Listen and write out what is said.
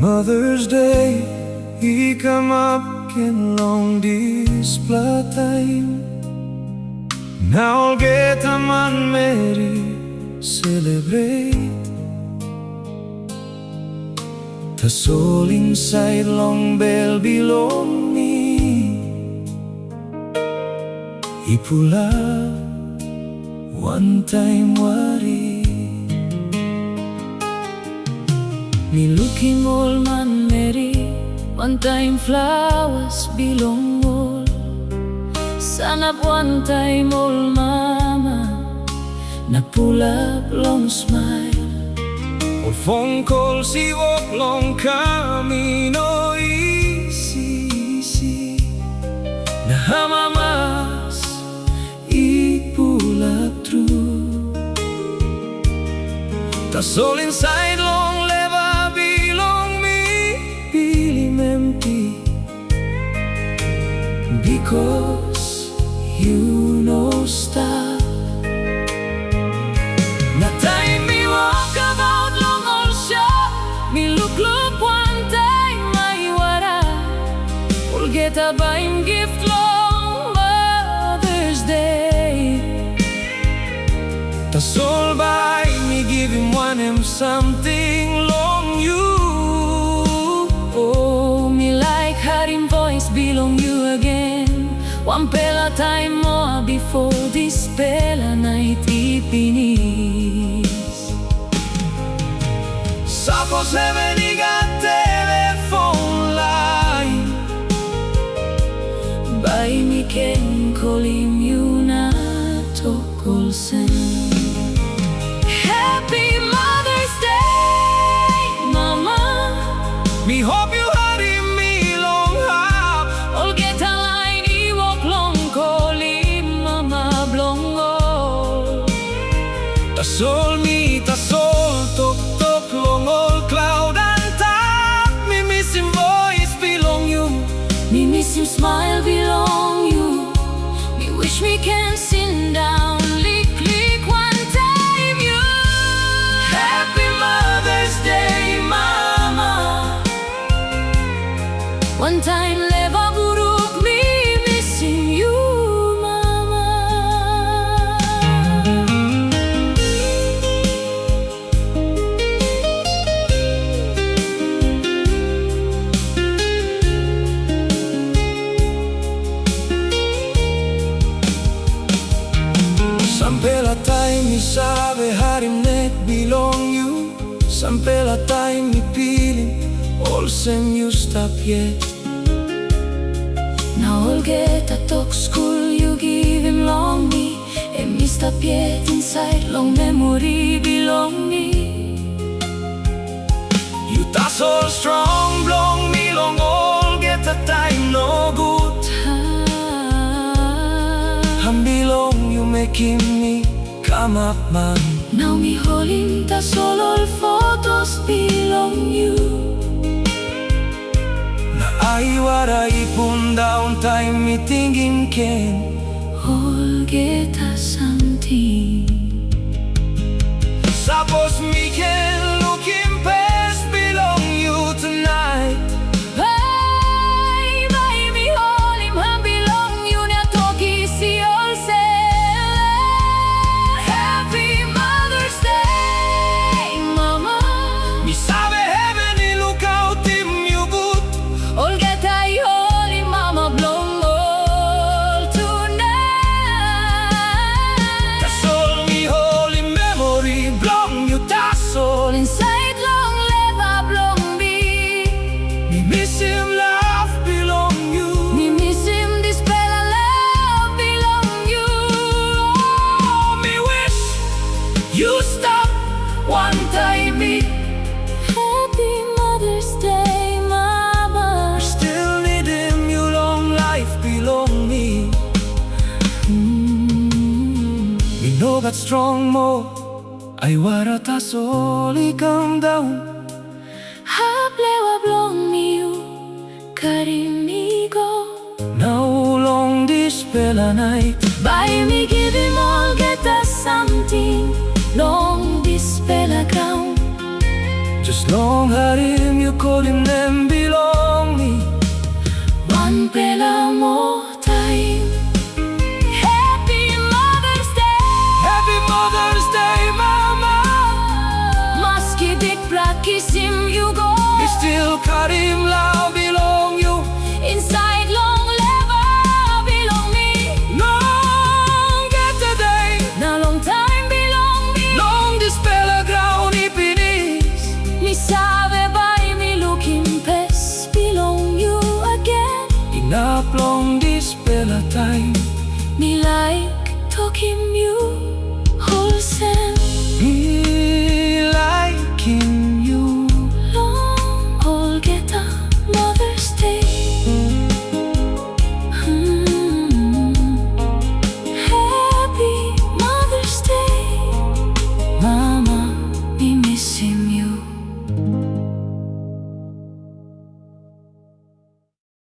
Mother's Day, he come up in long this time. Now I'll get a man merry celebrate. The soul inside long bell belong me. He pull up one time worry. Me looking old man merry, one time flowers belong all. Sun up one time old mama, na pull up long smile. Old phone calls he walk long camino easy. Na hamamas he pull up through. The soul inside long because you know stop. Na time me walk about long old shop, me look one time my wara. We'll get a buying gift long Mother's Day. The soul by me give him one him something long you. Oh, me like her in voice belong you again. One pela time more before this pela night ipinis. Suppose heaven he got telephone line. By me can call him you na Tok Pisin. Happy Mother's Day, Mama. Me hope you had him me long up. I'll get a the soul meet the soul, tok long old cloud and top. Me miss him voice belong you. Me miss him smile belong you. Me wish me can sit down, lick one time you. Happy Mother's Day, Mama. One time leva buruk me missing you. Sampai la time mi sabe harim net belong you. Sampai la time mi feeling all same you stop yet. Now I'll get a talk school you give him long me. And me stop yet inside long memory belong me. You that's all strong belong me long all get a time no good. I'm belong you making me come up man. Now me holding the soul all photos belong you. Na aiwara ipun down time me thinking can all get a something. Suppose me can look in past belong you tonight. One time me. Happy Mother's Day, Mama. Still need him, you long life belong me. Me know that strong more. I wara ta soli come down. Hablewa belong me you, karimigo. Now long this pela night. By me give him all get us something. Long this pela ground. Just long harim you kolim nem belong me. One pela more time. Happy Mother's Day. Happy Mother's Day, Mama. Maski dik prakisim you go. Mi still karim la